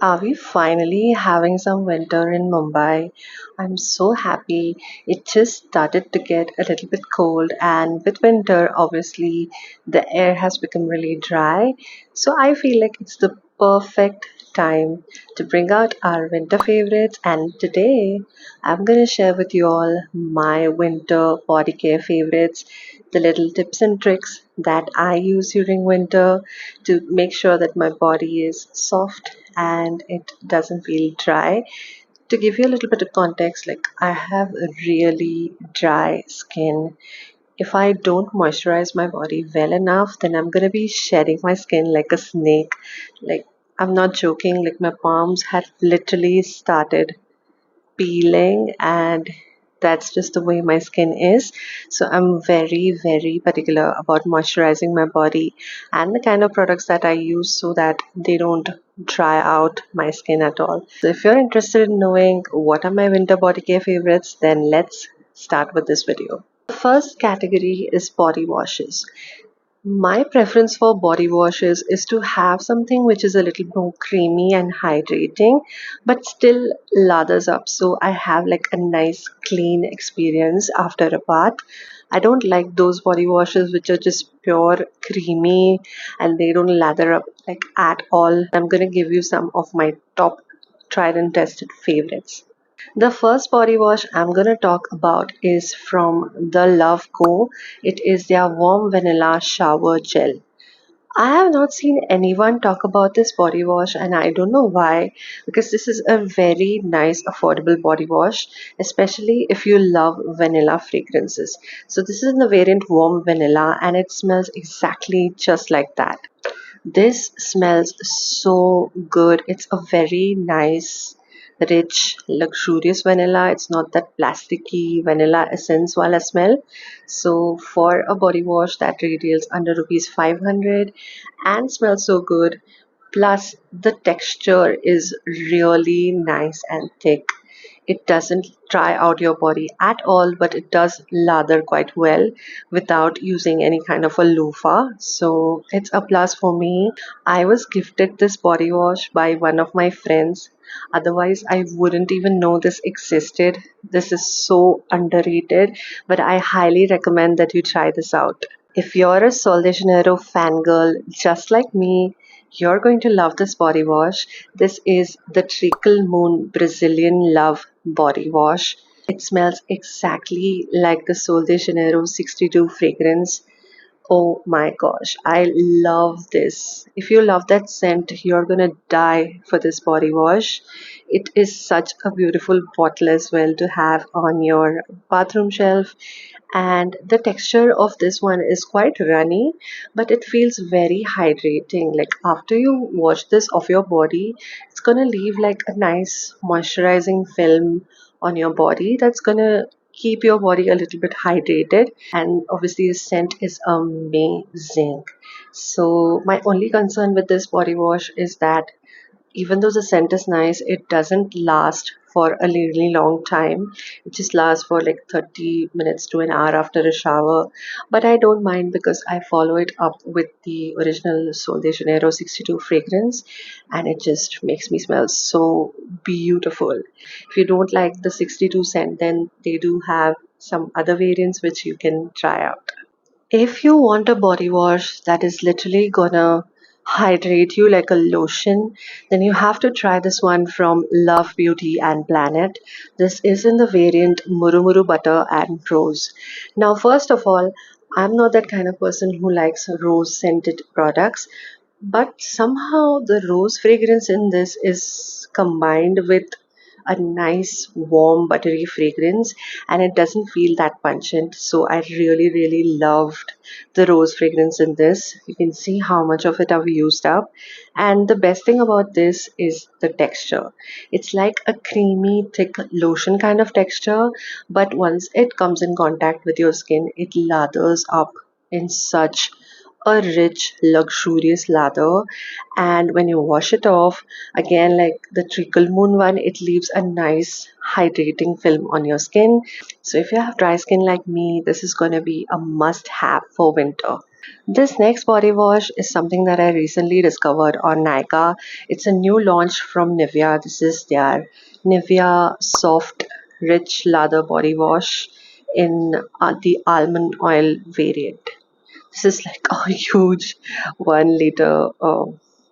Are we finally having some winter in Mumbai? I'm so happy. It just started to get a little bit cold, and with winter, obviously, the air has become really dry. So I feel like it's the perfect time to bring out our winter favorites. And today, I'm going to share with you all my winter body care favorites, the little tips and tricks that I use during winter to make sure that my body is soft and it doesn't feel dry. To give you a little bit of context, like I have a really dry skin. If I don't moisturize my body well enough, then I'm gonna be shedding my skin like a snake. Like, I'm not joking, like my palms have literally started peeling, and that's just the way my skin is. So I'm very, very particular about moisturizing my body and the kind of products that I use so that they don't dry out my skin at all. So if you're interested in knowing what are my winter body care favorites, then let's start with this video. The first category is body washes. My preference for body washes is to have something which is a little more creamy and hydrating, but still lathers up. So I have like a nice clean experience after a bath. I don't like those body washes which are just pure creamy and they don't lather up like at all. I'm gonna give you some of my top tried and tested favorites. The first body wash I'm going to talk about is from the Love Co. It is their warm vanilla shower gel. I have not seen anyone talk about this body wash, and I don't know why, because this is a very nice affordable body wash, especially if you love vanilla fragrances. So this is in the variant warm vanilla and it smells exactly just like that. This smells so good. It's a very nice, rich, luxurious vanilla. It's not that plasticky vanilla essence wala smell. So for a body wash that retails under rupees 500 and smells so good, plus the texture is really nice and thick. It doesn't dry out your body at all, but it does lather quite well without using any kind of a loofah. So it's a plus for me. I was gifted this body wash by one of my friends. Otherwise, I wouldn't even know this existed. This is so underrated, but I highly recommend that you try this out. If you're a Sol de Janeiro fangirl just like me, you're going to love this body wash. This is the Treaclemoon Brazilian Love body wash. It smells exactly like the Sol de Janeiro 62 fragrance. Oh my gosh, I love this. If you love that scent, you're gonna die for this body wash. It is such a beautiful bottle as well to have on your bathroom shelf. And the texture of this one is quite runny, but it feels very hydrating. Like after you wash this off your body, it's gonna leave like a nice moisturizing film on your body that's gonna keep your body a little bit hydrated, and obviously the scent is amazing. So my only concern with this body wash is that even though the scent is nice, it doesn't last for a really long time. It just lasts for like 30 minutes to an hour after a shower. But I don't mind because I follow it up with the original Sol de Janeiro 62 fragrance, and it just makes me smell so beautiful. If you don't like the 62 scent, then they do have some other variants which you can try out. If you want a body wash that is literally gonna hydrate you like a lotion, then you have to try this one from Love Beauty and Planet. This is in the variant Murumuru Butter and Rose. Now, first of all, I'm not that kind of person who likes rose scented products, but somehow the rose fragrance in this is combined with a nice warm buttery fragrance, and it doesn't feel that pungent. So I really loved the rose fragrance in this. You can see how much of it I've used up, and the best thing about this is the texture. It's like a creamy thick lotion kind of texture, but once it comes in contact with your skin, it lathers up in such a rich, luxurious lather. And when you wash it off, again, like the Treacle Moon one, it leaves a nice hydrating film on your skin. So if you have dry skin like me, this is going to be a must have for winter. This next body wash is something that I recently discovered on Nykaa. It's a new launch from Nivea. This is their Nivea Soft Rich Lather Body Wash in the almond oil variant. This is like a huge 1 liter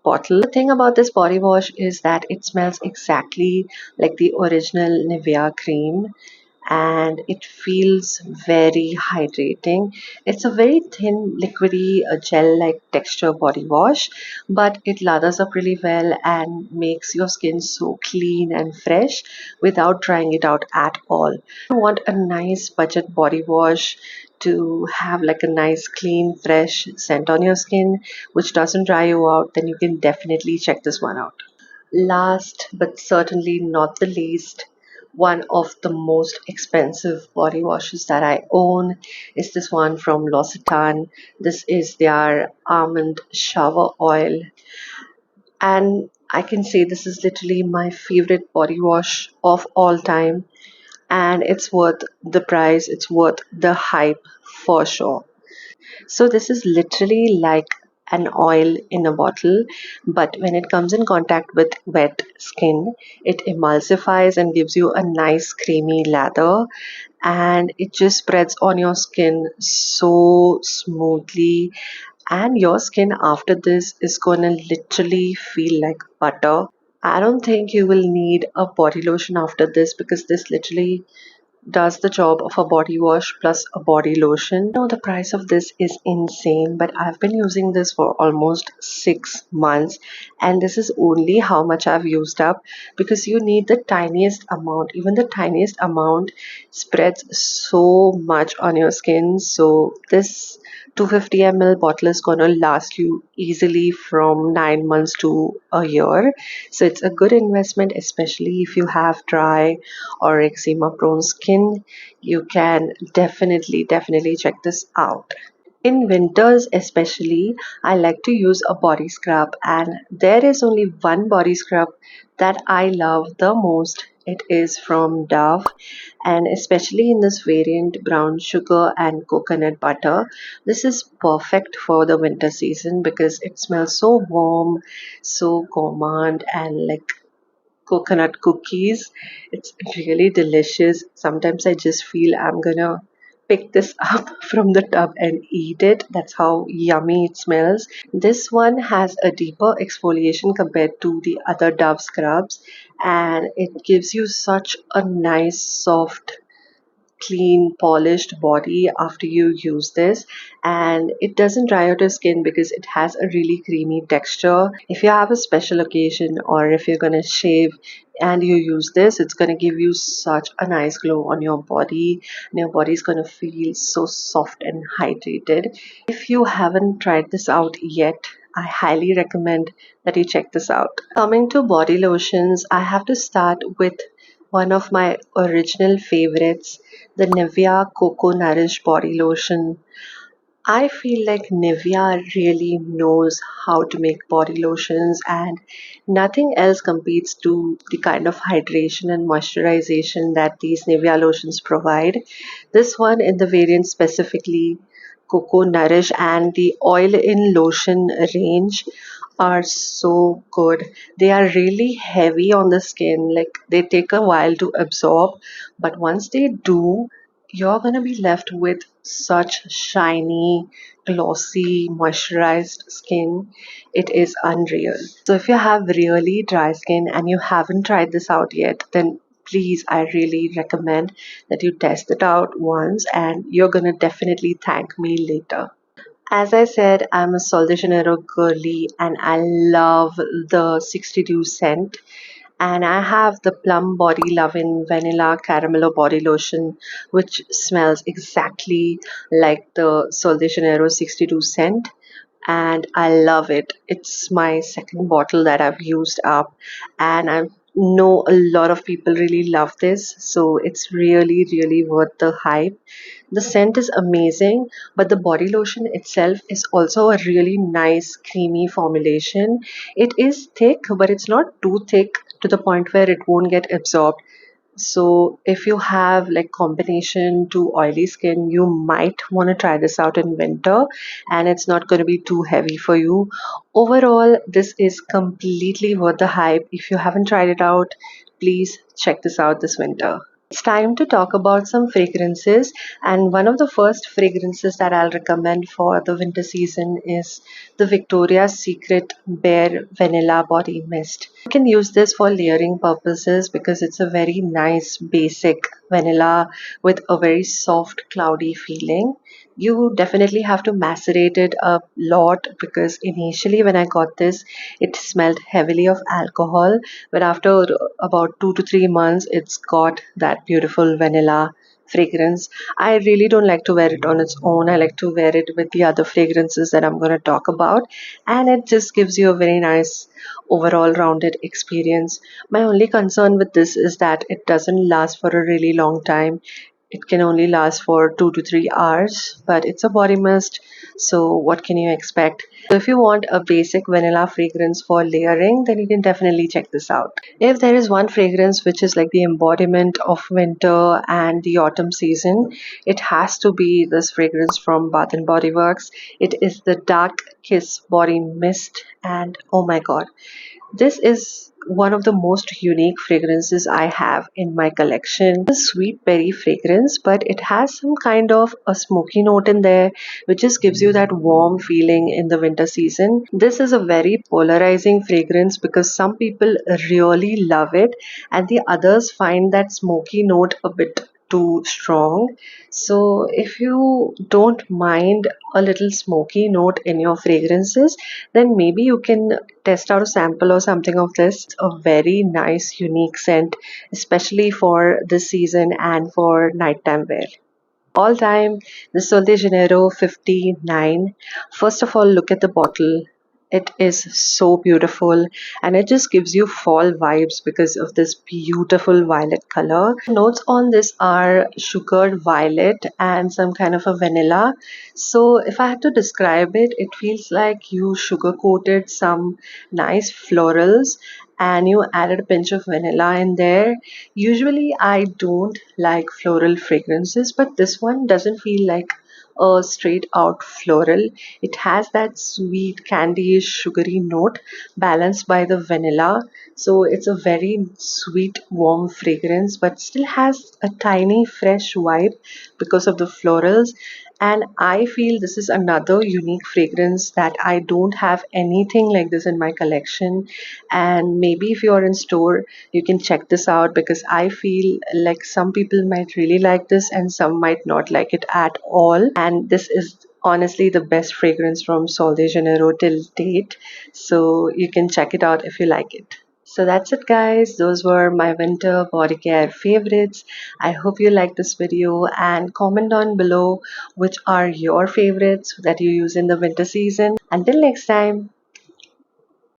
bottle. The thing about this body wash is that it smells exactly like the original Nivea cream, and it feels very hydrating. It's a very thin, liquidy, gel like texture body wash, but it lathers up really well and makes your skin so clean and fresh without drying it out at all. If you want a nice budget body wash to have like a nice, clean, fresh scent on your skin, which doesn't dry you out, then you can definitely check this one out. Last but certainly not the least, one of the most expensive body washes that I own is this one from L'Occitane. This is their Almond Shower Oil, and I can say this is literally my favorite body wash of all time, and it's worth the price, it's worth the hype for sure. So this is literally like an oil in a bottle, but when it comes in contact with wet skin, it emulsifies and gives you a nice creamy lather, and it just spreads on your skin so smoothly, and your skin after this is gonna literally feel like butter. I don't think you will need a body lotion after this because this literally does the job of a body wash plus a body lotion. The price of this is insane, but I've been using this for almost 6 months, and this is only how much I've used up because you need the tiniest amount. Even the tiniest amount spreads so much on your skin. So this 250 ml bottle is going to last you easily from 9 months to a year. So it's a good investment, especially if you have dry or eczema prone skin. You can definitely check this out. In winters, especially, I like to use a body scrub, and there is only one body scrub that I love the most. It is from Dove, and especially in this variant, brown sugar and coconut butter. This is perfect for the winter season because it smells so warm, so gourmand, and like coconut cookies. It's really delicious. Sometimes I just feel I'm gonna pick this up from the tub and eat it. That's how yummy it smells. This one has a deeper exfoliation compared to the other Dove scrubs, and it gives you such a nice, soft, clean, polished body after you use this, and it doesn't dry out your skin because it has a really creamy texture. If you have a special occasion or if you're gonna shave and you use this, it's gonna give you such a nice glow on your body, and your body's gonna feel so soft and hydrated. If you haven't tried this out yet, I highly recommend that you check this out. Coming to body lotions, I have to start with one of my original favorites, the Nivea Coco Nourish body lotion. I feel like Nivea really knows how to make body lotions, and nothing else competes to the kind of hydration and moisturization that these Nivea lotions provide. This one in the variant specifically, Coco Nourish, and the oil in lotion range are so good. They are really heavy on the skin, like they take a while to absorb, but once they do, you're gonna be left with such shiny, glossy, moisturized skin. It is unreal. So if you have really dry skin and you haven't tried this out yet, then please, I really recommend that you test it out once, and you're gonna definitely thank me later. As I said, I'm a Sol de Janeiro girly and I love the 62 scent. And I have the Plum BodyLovin Vanilla Caramello Body Lotion, which smells exactly like the Sol de Janeiro 62 scent. And I love it. It's my second bottle that I've used up, and I know a lot of people really love this, so it's really worth the hype. The scent is amazing, but the body lotion itself is also a really nice, creamy formulation. It is thick, but it's not too thick to the point where it won't get absorbed. So if you have like combination to oily skin, you might want to try this out in winter, and it's not going to be too heavy for you. Overall, this is completely worth the hype. If you haven't tried it out, please check this out this winter. It's time to talk about some fragrances, and one of the first fragrances that I'll recommend for the winter season is the Victoria's Secret Bare Vanilla Body Mist. You can use this for layering purposes because it's a very nice basic vanilla with a very soft cloudy feeling. You definitely have to macerate it a lot because initially when I got this, it smelled heavily of alcohol, but after about 2 to 3 months, it's got that beautiful vanilla fragrance. I really don't like to wear it on its own. I like to wear it with the other fragrances that I'm going to talk about, and it just gives you a very nice overall rounded experience. My only concern with this is that it doesn't last for a really long time. It can only last for 2 to 3 hours, but it's a body mist, so what can you expect? So if you want a basic vanilla fragrance for layering, then you can definitely check this out. If there is one fragrance which is like the embodiment of winter and the autumn season, it has to be this fragrance from Bath and Body Works. It is the Dark Kiss Body Mist, and oh my god, this is one of the most unique fragrances I have in my collection. It's a sweet berry fragrance, but it has some kind of a smoky note in there, which just gives you that warm feeling in the winter season. This is a very polarizing fragrance because some people really love it, and the others find that smoky note a bit too strong. So if you don't mind a little smoky note in your fragrances, then maybe you can test out a sample or something of this. It's a very nice, unique scent, especially for this season and for nighttime wear. All time, the Sol de Janeiro 59. First of all, look at the bottle. It is so beautiful, and it just gives you fall vibes because of this beautiful violet color. Notes on this are sugared violet and some kind of a vanilla. So if I had to describe it, it feels like you sugar coated some nice florals and you added a pinch of vanilla in there. Usually I don't like floral fragrances, but this one doesn't feel like a straight out floral. It has that sweet candy sugary note balanced by the vanilla. So it's a very sweet warm fragrance but still has a tiny fresh vibe because of the florals. And I feel this is another unique fragrance that I don't have anything like this in my collection. And maybe if you're in store, you can check this out because I feel like some people might really like this and some might not like it at all. And this is honestly the best fragrance from Sol de Janeiro till date. So you can check it out if you like it. So that's it, guys. Those were my winter body care favorites. I hope you liked this video and comment down below which are your favorites that you use in the winter season. Until next time.